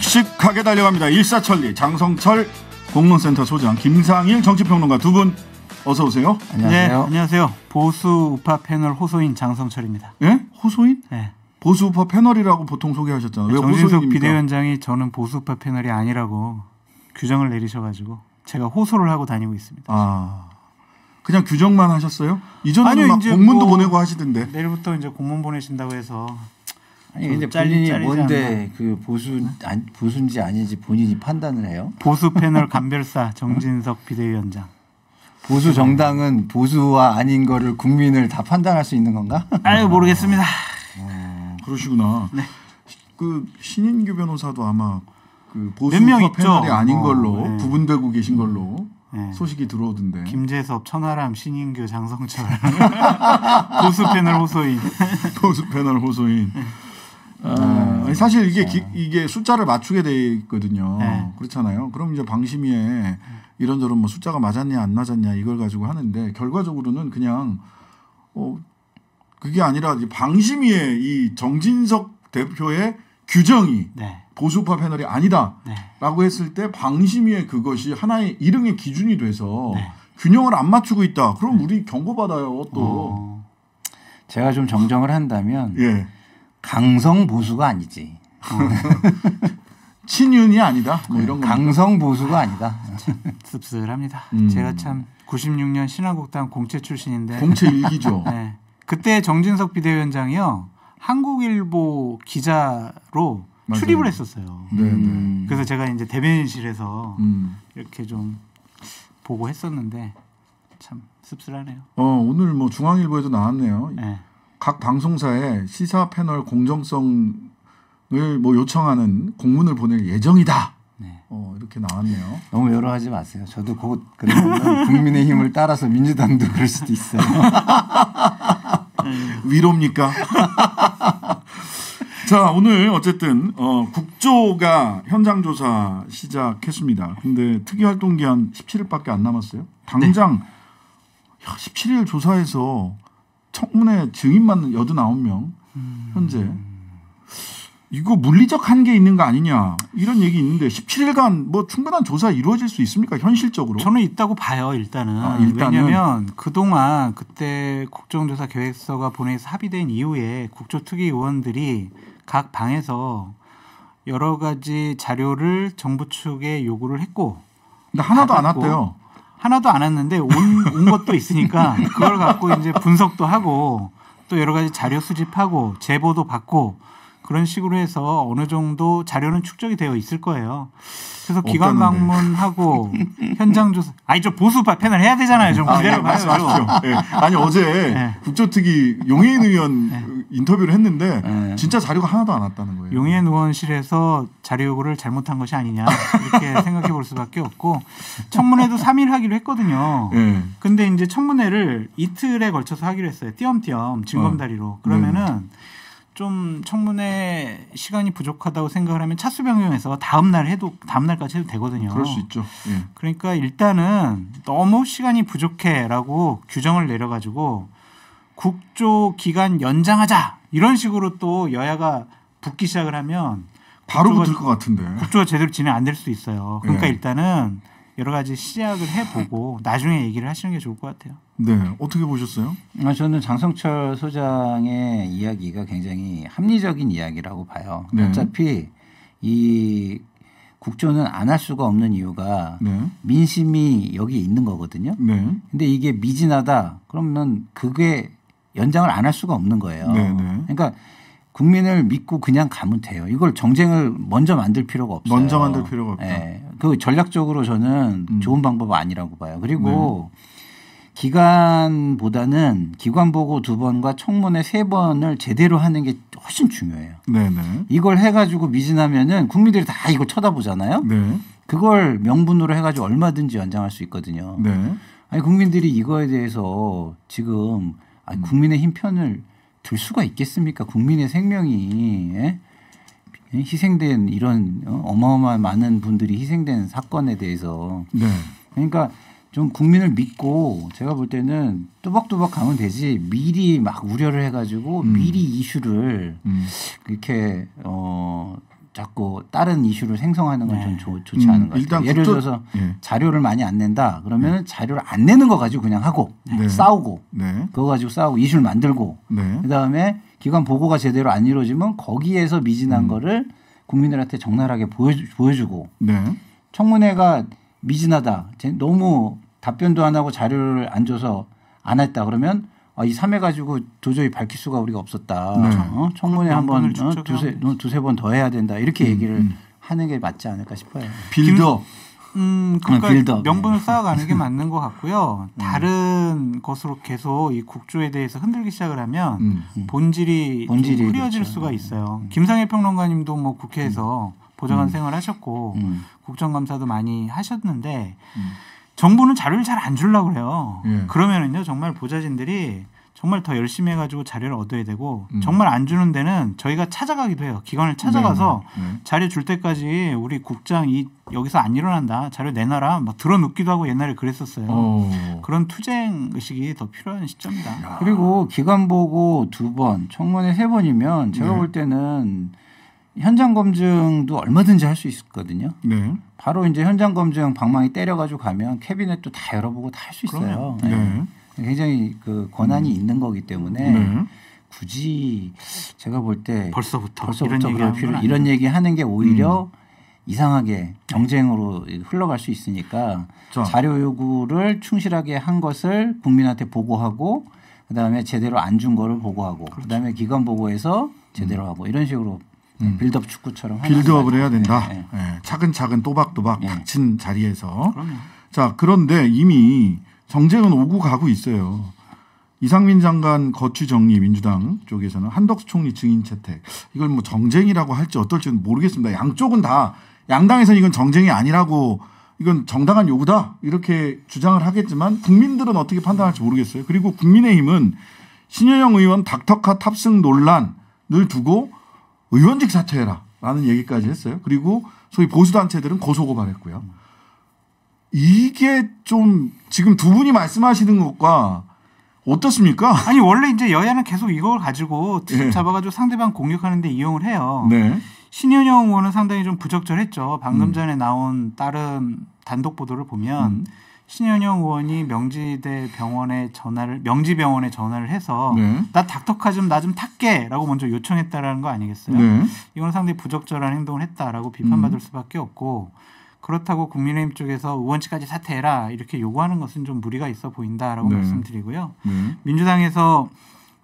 씩씩하게 달려갑니다. 일사천리 장성철 공론센터 소장, 김상일 정치평론가 두 분 어서 오세요. 안녕하세요. 네, 안녕하세요. 보수 우파 패널 호소인 장성철입니다. 예? 호소인? 네. 보수 우파 패널이라고 보통 소개하셨잖아요. 왜 정진석 호소인입니까? 비대위원장이 저는 보수 우파 패널이 아니라고 규정을 내리셔가지고 제가 호소를 하고 다니고 있습니다. 아, 그냥 규정만 하셨어요? 이전에는 아니요, 막 이제 공문도 뭐 보내고 하시던데. 내일부터 이제 공문 보내신다고 해서. 아니 근데 본인이 뭔데 그 보수인지 아닌지 본인이 판단을 해요? 보수 패널 감별사 정진석 비대위원장. 보수 정당은 보수와 아닌 거를 국민을 다 판단할 수 있는 건가? 아유 모르겠습니다. 그러시구나. 네. 그 신인규 변호사도 아마 그 보수 몇 명 우파 있죠. 패널이 아닌 걸로 네. 구분되고 계신 걸로 네. 소식이 들어오던데. 김재섭, 천하람, 신인규, 장성철 보수 패널 호소인. 보수 패널 호소인. 아니, 사실 이게 숫자를 맞추게 돼 있거든요. 네. 그렇잖아요. 그럼 이제 방심위에 이런저런 뭐 숫자가 맞았냐 안 맞았냐 이걸 가지고 하는데 결과적으로는 그냥 그게 아니라 방심위의 이 정진석 대표의 규정이 네. 보수파 패널이 아니다라고 네. 했을 때 방심위의 그것이 하나의 일응의 기준이 돼서 네. 균형을 안 맞추고 있다. 그럼 우리 경고받아요 또. 제가 좀 정정을 한다면 예. 강성 보수가 아니지. 친윤이 아니다. 뭐 이런 거. 강성 보수가 아니다. 씁쓸합니다. 제가 참 96년 신한국당 공채 출신인데. 공채 일기죠. 네. 그때 정진석 비대위원장이요. 한국일보 기자로 맞아요. 출입을 했었어요. 네. 그래서 제가 이제 대변인실에서 이렇게 좀 보고 했었는데 참 씁쓸하네요. 오늘 뭐 중앙일보에도 나왔네요. 네. 각 방송사에 시사 패널 공정성을 뭐 요청하는 공문을 보낼 예정이다. 네. 이렇게 나왔네요. 너무 열어하지 마세요. 저도 곧 그러면 국민의힘을 따라서 민주당도 그럴 수도 있어요. 위로입니까? 자, 오늘 어쨌든 국조가 현장 조사 시작했습니다. 근데 특위 활동 기한 17일밖에 안 남았어요. 당장 17일 조사해서 청문회 증인만 89명 현재 이거 물리적 한계 있는 거 아니냐 이런 얘기 있는데 17일간 뭐 충분한 조사 이루어질 수 있습니까? 현실적으로? 저는 있다고 봐요. 일단은. 왜냐하면 그동안 그때 국정조사 계획서가 본회의에서 합의된 이후에 국조특위 의원들이 각 방에서 여러 가지 자료를 정부 측에 요구를 했고 근데 하나도 안 왔대요. 하나도 안 왔는데 온 것도 있으니까 그걸 갖고 이제 분석도 하고 또 여러 가지 자료 수집하고 제보도 받고 그런 식으로 해서 어느 정도 자료는 축적이 되어 있을 거예요. 그래서 기관 방문하고 현장 조사. 저 보수파 패널 해야 되잖아요. 좀 기다려 봐요. 네. 아니 어제 국조특위 용해인 의원 인터뷰를 했는데 진짜 자료가 하나도 안 왔다는 거예요. 용해인 의원실에서 자료 요구를 잘못한 것이 아니냐 이렇게 생각해 볼 수밖에 없고 청문회도 3일 하기로 했거든요. 근데 이제 청문회를 이틀에 걸쳐서 하기로 했어요. 띄엄띄엄 징검다리로. 그러면은 좀 청문회 시간이 부족하다고 생각을 하면 차수 변경해서 다음 날까지 해도 되거든요. 그럴 수 있죠. 예. 그러니까 일단은 너무 시간이 부족해라고 규정을 내려가지고 국조 기간 연장하자 이런 식으로 또 여야가 붙기 시작을 하면 바로 붙을 것 같은데 국조가 제대로 진행 안 될 수도 있어요. 그러니까 일단은 여러 가지 시작을 해보고 나중에 얘기를 하시는 게 좋을 것 같아요. 네, 어떻게 보셨어요? 저는 장성철 소장의 이야기가 굉장히 합리적인 이야기라고 봐요. 네. 어차피 이 국조는 안 할 수가 없는 이유가 민심이 여기 있는 거거든요. 근데 이게 미진하다 그러면 그게 연장을 안 할 수가 없는 거예요. 그러니까 국민을 믿고 그냥 가면 돼요. 이걸 정쟁을 먼저 만들 필요가 없어요. 먼저 만들 필요가 없다. 그 전략적으로 저는 좋은 방법 아니라고 봐요. 그리고 기간보다는 기관 보고 2번과 청문회 3번을 제대로 하는 게 훨씬 중요해요. 이걸 해가지고 미진하면은 국민들이 다 이걸 쳐다보잖아요. 그걸 명분으로 해가지고 얼마든지 연장할 수 있거든요. 아니 국민들이 이거에 대해서 지금 국민의힘 편을 들 수가 있겠습니까? 국민의 생명이 희생된 이런 어마어마한 많은 분들이 희생된 사건에 대해서 그러니까 좀 국민을 믿고 제가 볼 때는 뚜벅뚜벅 가면 되지 미리 막 우려를 해가지고 미리 이슈를 이렇게 자꾸 다른 이슈를 생성하는 건 좀 좋지 않은 것 같아요. 예를 들어서 자료를 많이 안 낸다 그러면 자료를 안 내는 거 가지고 그냥 하고 싸우고 그거 가지고 싸우고 이슈를 만들고 그다음에 기관 보고가 제대로 안 이루어지면 거기에서 미진한 거를 국민들한테 적나라하게 보여주고 청문회가 미진하다 너무 답변도 안 하고 자료를 안 줘서 안 했다 그러면 이 3회 가지고 도저히 밝힐 수가 우리가 없었다. 청문회 한번 두세 번 더 해야 된다. 이렇게 얘기를 하는 게 맞지 않을까 싶어요. 빌드업. 그러니까 빌드업. 명분을 쌓아가는 게 맞는 것 같고요. 다른 것으로 계속 이 국조에 대해서 흔들기 시작을 하면 본질이 흐려질 그렇죠. 수가 있어요. 김상일 평론가님도 뭐 국회에서 보좌관 생활하셨고 국정감사도 많이 하셨는데 정부는 자료를 잘 안 주려고 그래요. 그러면은요 정말 보좌진들이 정말 더 열심히 해가지고 자료를 얻어야 되고 정말 안 주는 데는 저희가 찾아가기도 해요. 기관을 찾아가서 자료 줄 때까지 우리 국장 여기서 안 일어난다. 자료 내놔라. 막 들어눕기도 하고 옛날에 그랬었어요. 그런 투쟁 의식이 더 필요한 시점이다. 그리고 기관 보고 2번, 청문회 3번이면 제가 볼 때는 현장 검증도 얼마든지 할 수 있거든요. 바로 이제 현장 검증 방망이 때려가지고 가면 캐비넷도 다 열어보고 다 할 수 있어요. 굉장히 그 권한이 있는 거기 때문에 굳이 제가 볼 때 벌써부터 이런 얘기 하는 게 오히려 이상하게 경쟁으로 흘러갈 수 있으니까 자료 요구를 충실하게 한 것을 국민한테 보고하고 그다음에 제대로 안 준 거를 보고하고 그다음에 기관 보고에서 제대로 하고 이런 식으로 빌드업 축구처럼 빌드업을 해야 된다. 차근차근 또박또박 닥친 자리에서. 자 그런데 이미 정쟁은 오고 가고 있어요. 이상민 장관 거취 정리 민주당 쪽에서는 한덕수 총리 증인 채택 이걸 뭐 정쟁이라고 할지 어떨지는 모르겠습니다. 양쪽은 다 양당에서는 이건 정쟁이 아니라고 이건 정당한 요구다 이렇게 주장을 하겠지만 국민들은 어떻게 판단할지 모르겠어요. 그리고 국민의힘은 신현영 의원 닥터카 탑승 논란을 두고 의원직 사퇴해라라는 얘기까지 했어요. 그리고 소위 보수단체들은 고소고발했고요. 이게 좀 지금 두 분이 말씀하시는 것과 어떻습니까? 아니 원래 이제 여야는 계속 이걸 가지고 트집 잡아가지고 상대방 공격하는 데 이용을 해요. 신현영 의원은 상당히 좀 부적절했죠. 방금 전에 나온 다른 단독 보도를 보면 신현영 의원이 명지병원에 전화를 해서 나 닥터카 나 좀 탈게라고 먼저 요청했다라는 거 아니겠어요? 이건 상당히 부적절한 행동을 했다라고 비판받을 수밖에 없고 그렇다고 국민의힘 쪽에서 의원직까지 사퇴해라 이렇게 요구하는 것은 좀 무리가 있어 보인다라고 말씀드리고요. 민주당에서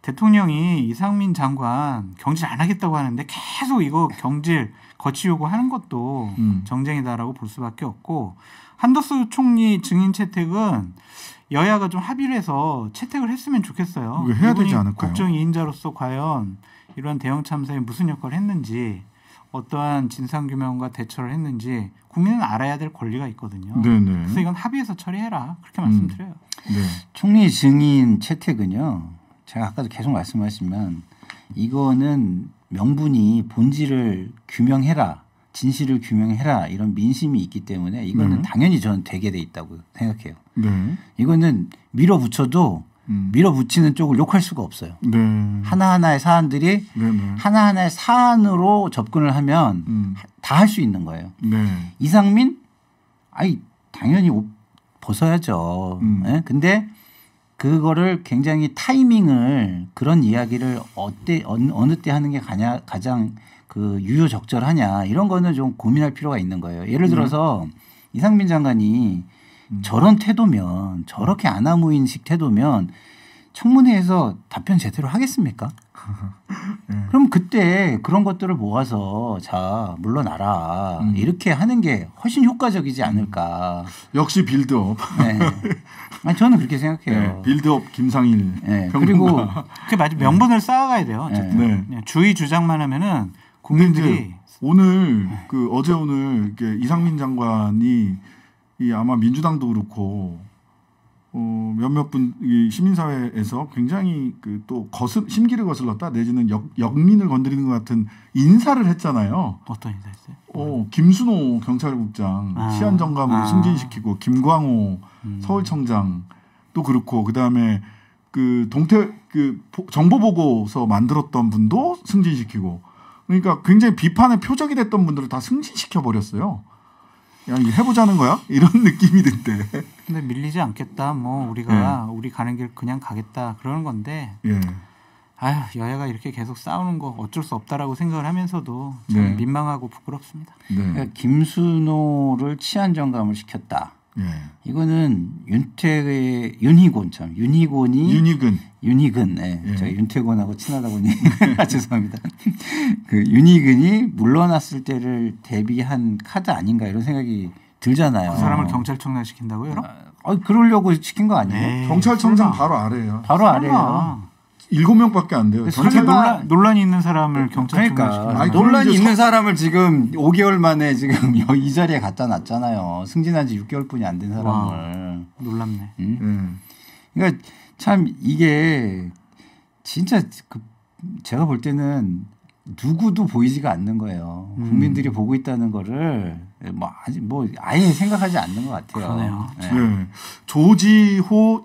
대통령이 이상민 장관 경질 안 하겠다고 하는데 계속 이거 경질 거치 요구하는 것도 정쟁이다라고 볼 수밖에 없고 한덕수 총리 증인 채택은 여야가 좀 합의를 해서 채택을 했으면 좋겠어요. 해야 되지 않을까요? 국정 2인자로서 과연 이런 대형 참사에 무슨 역할을 했는지 어떠한 진상규명과 대처를 했는지 국민은 알아야 될 권리가 있거든요. 그래서 이건 합의해서 처리해라. 그렇게 말씀드려요. 총리 증인 채택은요. 제가 아까도 계속 말씀하셨지만 이거는 명분이 본질을 규명해라. 진실을 규명해라. 이런 민심이 있기 때문에 이거는 당연히 저는 되게 돼 있다고 생각해요. 이거는 밀어붙여도 밀어붙이는 쪽을 욕할 수가 없어요. 하나하나의 사안들이 하나하나의 사안으로 접근을 하면 다 할 수 있는 거예요. 이상민? 당연히 옷 벗어야죠. 근데 그거를 굉장히 타이밍을 그런 이야기를 어느 때 하는 게 가장 그 유효적절하냐 이런 거는 좀 고민할 필요가 있는 거예요. 예를 들어서 이상민 장관이 저런 태도면 저렇게 아나무인식 태도면 청문회에서 답변 제대로 하겠습니까? 그럼 그때 그런 것들을 모아서 자 물러나라 이렇게 하는 게 훨씬 효과적이지 않을까. 역시 빌드업. 아니, 저는 그렇게 생각해요. 빌드업 김상일. 그리고 그게 맞아 명분을 쌓아가야 돼요. 어쨌든 주의 주장만 하면은 국민들이 오늘 어제 오늘 이상민 장관이 아마 민주당도 그렇고 몇몇 분 시민사회에서 굉장히 또 심기를 거슬렀다 내지는 역민을 건드리는 것 같은 인사를 했잖아요. 어떤 인사했어요? 김순호 경찰국장 시한정감으로 승진시키고 김광호 서울청장도 그렇고 그다음에 정보보고서 만들었던 분도 승진시키고 그러니까 굉장히 비판의 표적이 됐던 분들을 다 승진시켜 버렸어요. 야, 이거 해보자는 거야? 이런 느낌이 든대. 근데 밀리지 않겠다. 뭐 우리가 우리 가는 길 그냥 가겠다 그러는 건데. 예. 아휴, 여야가 이렇게 계속 싸우는 거 어쩔 수 없다라고 생각을 하면서도 참 민망하고 부끄럽습니다. 그러니까 김순호를 치안정감을 시켰다. 이거는 윤희곤 네. 저희 윤태곤하고 친하다 보니 죄송합니다. 그 윤희근이 물러났을 때를 대비한 카드 아닌가 이런 생각이 들잖아요. 그 사람을 경찰청장 시킨다고요? 그러려고 시킨 거 아니에요? 네. 경찰청장 바로 아래예요. 바로 아래예요. 7명밖에 안 돼요. 설마 논란이 있는 사람을 경찰청장 그러니까 논란이 있는 사람을 지금 5개월 만에 지금 이 자리에 갖다 놨잖아요. 승진한 지 6개월뿐이 안 된 사람을. 와, 놀랍네. 그러니까 참 이게 진짜 제가 볼 때는 누구도 보이지가 않는 거예요. 국민들이 보고 있다는 거를 뭐 아예 생각하지 않는 것 같아요. 그러네요. 네. 조지호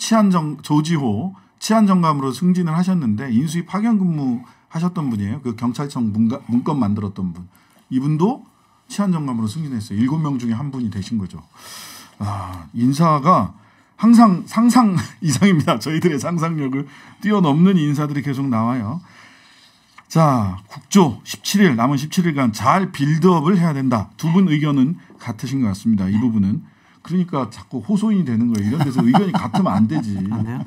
치안정감으로 승진을 하셨는데 인수위 파견 근무 하셨던 분이에요. 그 경찰청 문건 만들었던 분. 이분도 치안정감으로 승진했어요. 7명 중에 한 분이 되신 거죠. 아, 인사가 항상 상상 이상입니다. 저희들의 상상력을 뛰어넘는 인사들이 계속 나와요. 자, 국조 17일 남은 17일간 잘 빌드업을 해야 된다. 두 분 의견은 같으신 것 같습니다. 이 부분은. 그러니까 자꾸 호소인이 되는 거예요. 이런 데서 의견이 같으면 안 되지. 안 돼요?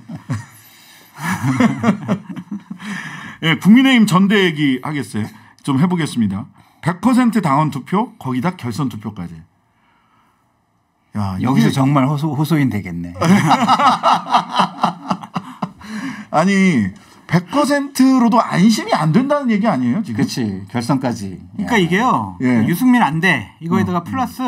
예, 국민의힘 전대 얘기 하겠어요. 좀 해보겠습니다. 100% 당원 투표 거기다 결선 투표까지. 야, 여기서 정말 호소인 되겠네. 아니 100%로도 안심이 안 된다는 얘기 아니에요 지금? 그렇지 결선까지. 그러니까 이게요. 유승민 안 돼. 이거에다가 플러스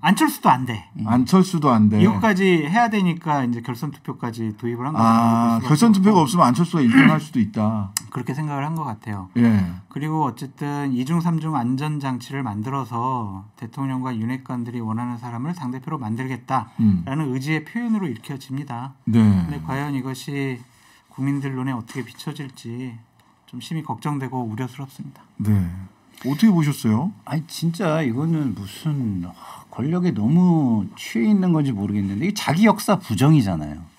안철수도 안 돼. 안철수도 안 돼. 이거까지 해야 되니까 이제 결선 투표까지 도입을 한 거죠. 아 결선 투표가 없으면 안철수가 1등할 수도 있다. 그렇게 생각을 한 것 같아요. 예. 그리고 어쨌든 2중 3중 안전 장치를 만들어서 대통령과 윤핵관들이 원하는 사람을 당대표로 만들겠다라는 의지의 표현으로 읽혀집니다. 네. 근데 과연 이것이 국민들 눈에 어떻게 비춰질지 좀 심히 걱정되고 우려스럽습니다. 네. 어떻게 보셨어요? 아니 진짜 이거는 무슨 권력에 너무 취해 있는 건지 모르겠는데 이게 자기 역사 부정이잖아요.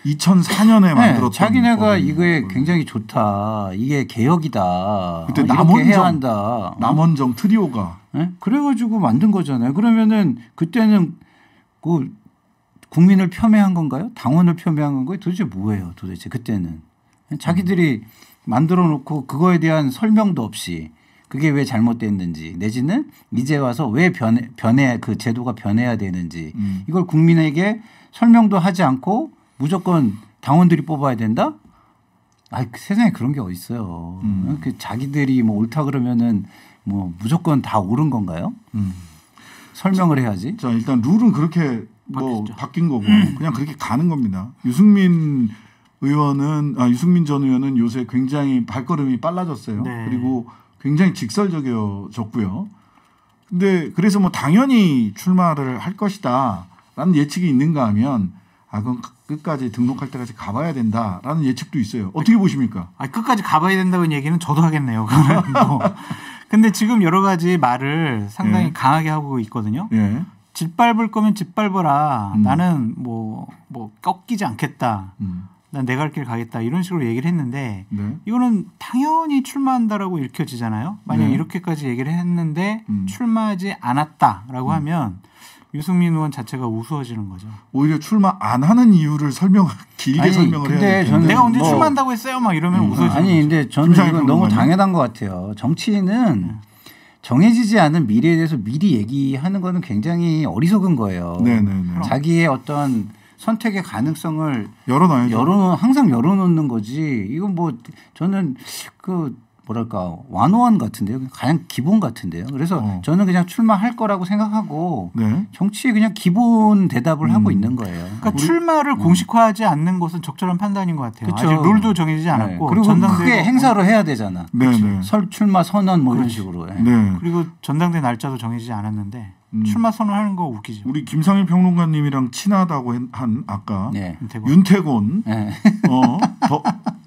2004년에 만들었던 자기네가 이게 굉장히 좋다. 이게 개혁이다. 그때 이렇게 해야 한다. 남원정 트리오가 그래가지고 만든 거잖아요. 그러면은 그때는 그 국민을 폄훼한 건가요? 당원을 폄훼한 건가요? 도대체 뭐예요? 도대체 그때는 자기들이 만들어 놓고 그거에 대한 설명도 없이 그게 왜 잘못됐는지 내지는 이제 와서 왜 변해 그 제도가 변해야 되는지 이걸 국민에게 설명도 하지 않고 무조건 당원들이 뽑아야 된다? 아, 세상에 그런 게 어디 있어요? 그 자기들이 뭐 옳다 그러면은 뭐 무조건 다 옳은 건가요? 설명을 해야지. 자 일단 룰은 그렇게 바뀐 거고 그냥 그렇게 가는 겁니다. 유승민 전 의원은 요새 굉장히 발걸음이 빨라졌어요. 네. 그리고 굉장히 직설적이어졌고요. 근데 그래서 뭐 당연히 출마를 할 것이다라는 예측이 있는가 하면 그건 끝까지 등록할 때까지 가봐야 된다라는 예측도 있어요. 어떻게 보십니까? 끝까지 가봐야 된다는 얘기는 저도 하겠네요. 근데 지금 여러 가지 말을 상당히 강하게 하고 있거든요. 짓밟을 거면 짓밟아라. 나는 뭐 꺾이지 않겠다. 난 내 갈 길 가겠다. 이런 식으로 얘기를 했는데 이거는 당연히 출마한다라고 읽혀지잖아요. 만약 이렇게까지 얘기를 했는데 출마하지 않았다라고 하면 유승민 의원 자체가 우스워지는 거죠. 오히려 출마 안 하는 이유를 길게 설명을 해야 될 텐데. 내가 언제 출마한다고 했어요? 막 이러면 우스워지는 거죠. 아니 근데 저는 이건 너무 당연한 것 같아요. 정치인은 정해지지 않은 미래에 대해서 미리 얘기하는 거는 굉장히 어리석은 거예요. 네네네. 자기의 어떤 선택의 가능성을 열어놔야죠. 항상 열어놓는 거지. 이건 뭐 저는 뭐랄까 완호한 같은데요. 가장 기본 같은데요. 그래서 저는 그냥 출마할 거라고 생각하고 정치에 그냥 기본 대답을 하고 있는 거예요. 그러니까 출마를 공식화하지 않는 것은 적절한 판단인 것 같아요. 그쵸. 아직 룰도 정해지지 않았고 그리고 크게 행사로 해야 되잖아. 출마 선언 뭐 이런 식으로. 그리고 전당대 날짜도 정해지지 않았는데 출마 선언하는 거 웃기죠. 우리 김상일 평론가님이랑 친하다고 한 아까 윤태곤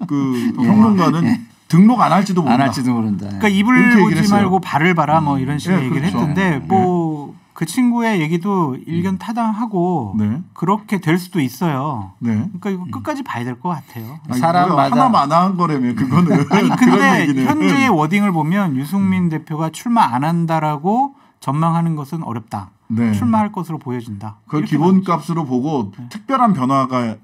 그 평론가는 등록 안 할지도 모른다. 안 할지도 모른다. 그러니까 입을 보지 말고 발을 봐라 뭐 이런 식의 얘기를 그렇죠. 했던데 뭐 그 친구의 얘기도 일견 타당하고 그렇게 될 수도 있어요. 그러니까 이거 끝까지 봐야 될 것 같아요. 사람마다 하나만한 거라면 그거는 아니 근데 현재의 워딩을 보면 유승민 대표가 출마 안 한다라고 전망하는 것은 어렵다. 출마할 것으로 보여진다. 그걸 기본값으로 보고 특별한 변화가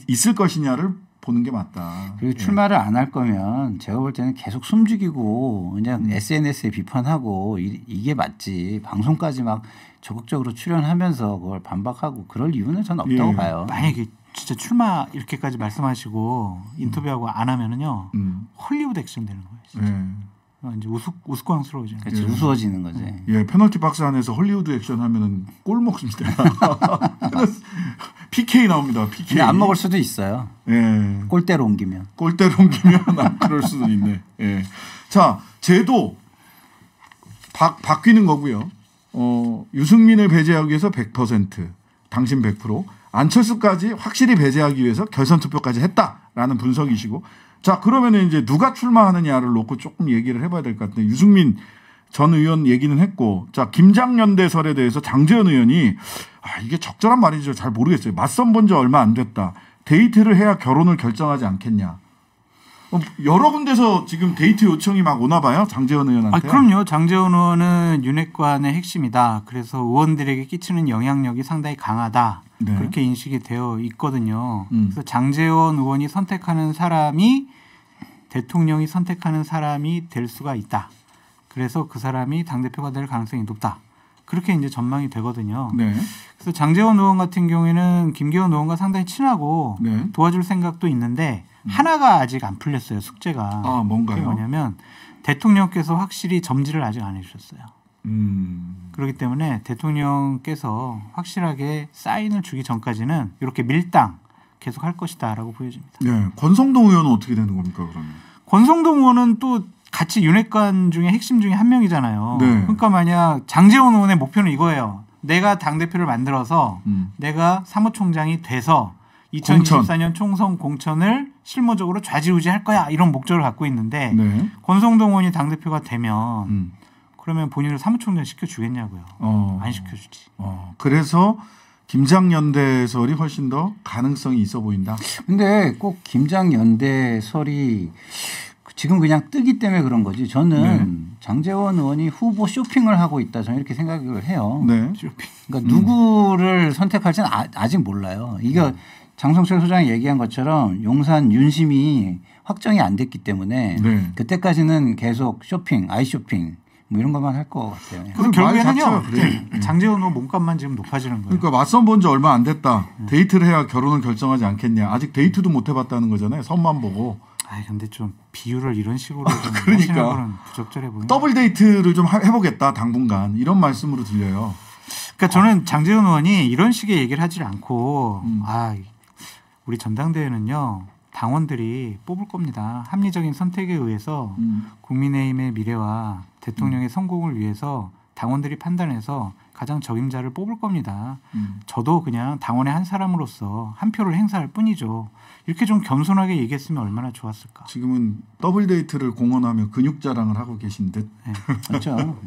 있을 것이냐를 보는 게 맞다. 그리고 출마를 안 할 거면 제가 볼 때는 계속 숨죽이고 그냥 SNS에 비판하고 이게 맞지. 방송까지 막 적극적으로 출연하면서 그걸 반박하고 그럴 이유는 저는 없다고 봐요. 만약에 진짜 출마 이렇게까지 말씀하시고 인터뷰하고 안 하면은요 헐리우드 액션 되는 거예요. 진짜. 이제 우스꽝스러워지는. 그렇지, 우스워지는 거지. 페널티 박스 안에서 헐리우드 액션 하면은 골 먹습니다. PK 나옵니다. PK. 근데 안 먹을 수도 있어요. 골대로 옮기면. 그럴 수도 있네. 자, 제도 바뀌는 거고요. 유승민을 배제하기 위해서 100%, 당신 100%, 안철수까지 확실히 배제하기 위해서 결선 투표까지 했다라는 분석이시고, 자 그러면은 이제 누가 출마하느냐를 놓고 조금 얘기를 해봐야 될 것 같은데 유승민 전 의원 얘기는 했고, 자 김장연대설에 대해서 장제원 의원이 이게 적절한 말인지 잘 모르겠어요. 맞선 본 지 얼마 안 됐다. 데이트를 해야 결혼을 결정하지 않겠냐. 여러 군데서 지금 데이트 요청이 막 오나 봐요. 장제원 의원한테. 그럼요. 장제원 의원은 윤핵관의 핵심이다. 그래서 의원들에게 끼치는 영향력이 상당히 강하다. 그렇게 인식이 되어 있거든요. 그래서 장제원 의원이 선택하는 사람이 대통령이 선택하는 사람이 될 수가 있다. 그래서 그 사람이 당대표가 될 가능성이 높다. 그렇게 이제 전망이 되거든요. 그래서 장제원 의원 같은 경우에는 김기현 의원과 상당히 친하고 도와줄 생각도 있는데 하나가 아직 안 풀렸어요. 숙제가. 뭔가요? 그게 뭐냐면 대통령께서 확실히 점지를 아직 안 해주셨어요. 그렇기 때문에 대통령께서 확실하게 사인을 주기 전까지는 이렇게 밀당 계속 할 것이다라고 보여집니다. 권성동 의원은 어떻게 되는 겁니까 그러면? 권성동 의원은 또 같이 윤핵관 중에 핵심 중에 한 명이잖아요. 그러니까 만약 장제원 의원의 목표는 이거예요. 내가 당대표를 만들어서 내가 사무총장이 돼서 2024년 총선 공천을 실무적으로 좌지우지할 거야. 이런 목적을 갖고 있는데 권성동 의원이 당대표가 되면 그러면 본인을 사무총장 시켜주겠냐고요. 안 시켜주지. 그래서 김장연대설이 훨씬 더 가능성이 있어 보인다. 근데 꼭 김장연대설이 지금 그냥 뜨기 때문에 그런 거지. 저는 장제원 의원이 후보 쇼핑을 하고 있다. 저는 이렇게 생각을 해요. 쇼핑. 그러니까 누구를 선택할지는 아직 몰라요. 이게 장성철 소장이 얘기한 것처럼 용산 윤심이 확정이 안 됐기 때문에 그때까지는 계속 쇼핑, 아이쇼핑 뭐 이런 것만 할 것 같아요. 그럼 결국에는요. 장제원 의원 몸값만 지금 높아지는 거예요. 그러니까 맞선 본 지 얼마 안 됐다. 데이트를 해야 결혼을 결정하지 않겠냐. 아직 데이트도 못 해봤다는 거잖아요. 선만 보고. 근데 좀 비유를 이런 식으로 좀 하시는 건 부적절해 보여요. 더블 데이트를 좀 해보겠다 당분간 이런 말씀으로 들려요. 그러니까 저는 장제원 의원이 이런 식의 얘기를 하지 않고 우리 전당대회는요 당원들이 뽑을 겁니다. 합리적인 선택에 의해서 국민의힘의 미래와 대통령의 성공을 위해서 당원들이 판단해서 가장 적임자를 뽑을 겁니다. 저도 그냥 당원의 한 사람으로서 한 표를 행사할 뿐이죠. 이렇게 좀 겸손하게 얘기했으면 얼마나 좋았을까. 지금은 더블 데이트를 공언하며 근육 자랑을 하고 계신 듯. 그렇죠.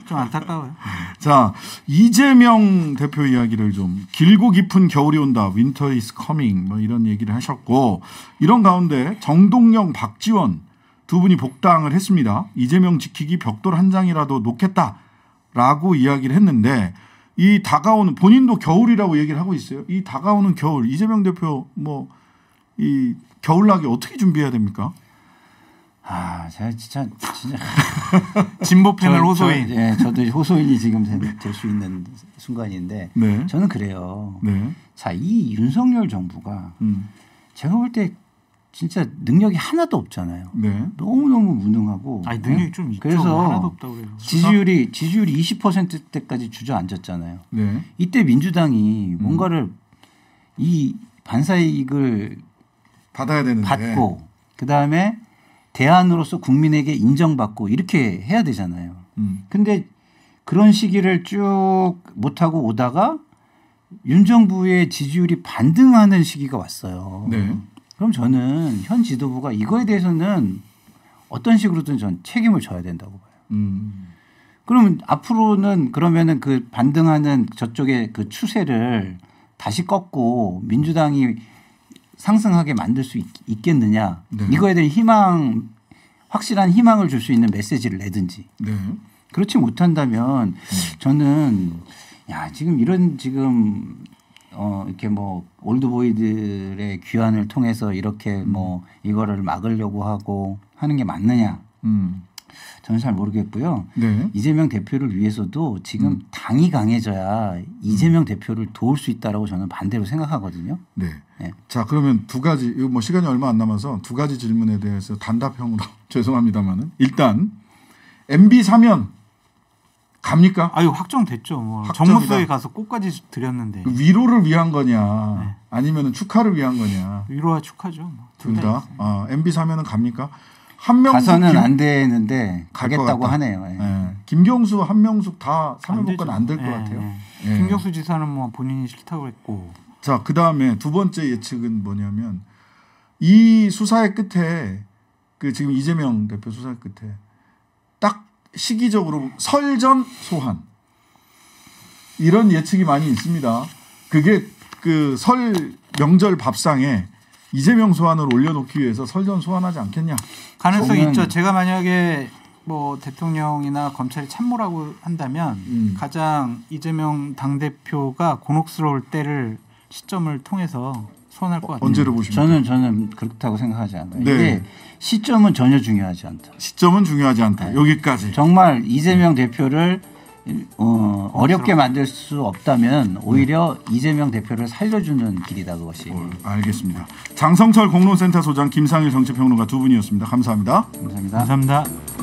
좀 안타까워요. 자, 이재명 대표 이야기를 좀 길고 깊은 겨울이 온다. Winter is coming. 뭐 이런 얘기를 하셨고 이런 가운데 정동영, 박지원 두 분이 복당을 했습니다. 이재명 지키기 벽돌 한 장이라도 놓겠다라고 이야기를 했는데 이 다가오는 본인도 겨울이라고 얘기를 하고 있어요. 이 다가오는 겨울 이재명 대표 이 겨울나기 어떻게 준비해야 됩니까? 제가 진짜 진보 패널 호소인. 저도 호소인이 지금 될 수 있는 순간인데 저는 그래요. 자, 이 윤석열 정부가 제가 볼 때 진짜 능력이 하나도 없잖아요. 너무너무 무능하고. 능력이 좀 있죠. 그래서 하나도 없다고 그래요. 지지율이 20%대까지 주저앉았잖아요. 이때 민주당이 뭔가를 이 반사이익을 받아야 되는데 받고 그다음에 대안으로서 국민에게 인정받고 이렇게 해야 되잖아요. 근데 그런 시기를 쭉 못하고 오다가 윤 정부의 지지율이 반등하는 시기가 왔어요. 그럼 저는 현 지도부가 이거에 대해서는 어떤 식으로든 전 책임을 져야 된다고 봐요. 그러면 앞으로는 그러면은 그 반등하는 저쪽의 그 추세를 다시 꺾고 민주당이 상승하게 만들 수 있겠느냐. 네. 이거에 대한 확실한 희망을 줄 수 있는 메시지를 내든지. 네. 그렇지 못한다면 저는 지금 이렇게 뭐 올드보이들의 귀환을 통해서 이렇게 뭐 이거를 막으려고 하고 하는 게 맞느냐. 저는 잘 모르겠고요. 네. 이재명 대표를 위해서도 지금 당이 강해져야 이재명 대표를 도울 수 있다라고 저는 반대로 생각하거든요. 네. 네. 자, 그러면 두 가지, 이거 뭐 시간이 얼마 안 남아서 두 가지 질문에 대해서 단답형으로 죄송합니다만은 일단 MB 사면 갑니까? 아유, 확정됐죠. 뭐 정무소에 가서 꽃까지 드렸는데. 위로를 위한 거냐, 네. 아니면 축하를 위한 거냐? 위로와 축하죠. 둘 다. MB 사면은 갑니까? 가서는 안 되는데 가겠다고 하네요. 네. 네. 김경수, 한명숙 다 사면복권 안 될 것 같아요. 네. 김경수 지사는 뭐 본인이 싫다고 했고. 자, 그 다음에 두 번째 예측은 뭐냐면 이 수사의 끝에 그 지금 이재명 대표 수사의 끝에 딱 시기적으로 설 전 소환 이런 예측이 많이 있습니다. 그게 그 설 명절 밥상에 이재명 소환을 올려놓기 위해서 설 전 소환하지 않겠냐? 가능성이 있죠. 제가 만약에 뭐 대통령이나 검찰이 참모라고 한다면 가장 이재명 당대표가 곤혹스러울 때를 시점을 통해서 소환할 것 같아요. 언제로 보십니까? 저는 그렇다고 생각하지 않아요. 네. 이게 시점은 전혀 중요하지 않다. 시점은 중요하지 않다. 네. 여기까지. 정말 이재명 대표를 어렵게 만들 수 없다면 오히려 이재명 대표를 살려주는 길이다 그것이. 알겠습니다. 장성철 공론센터 소장, 김상일 정치평론가 두 분이었습니다. 감사합니다. 감사합니다. 감사합니다.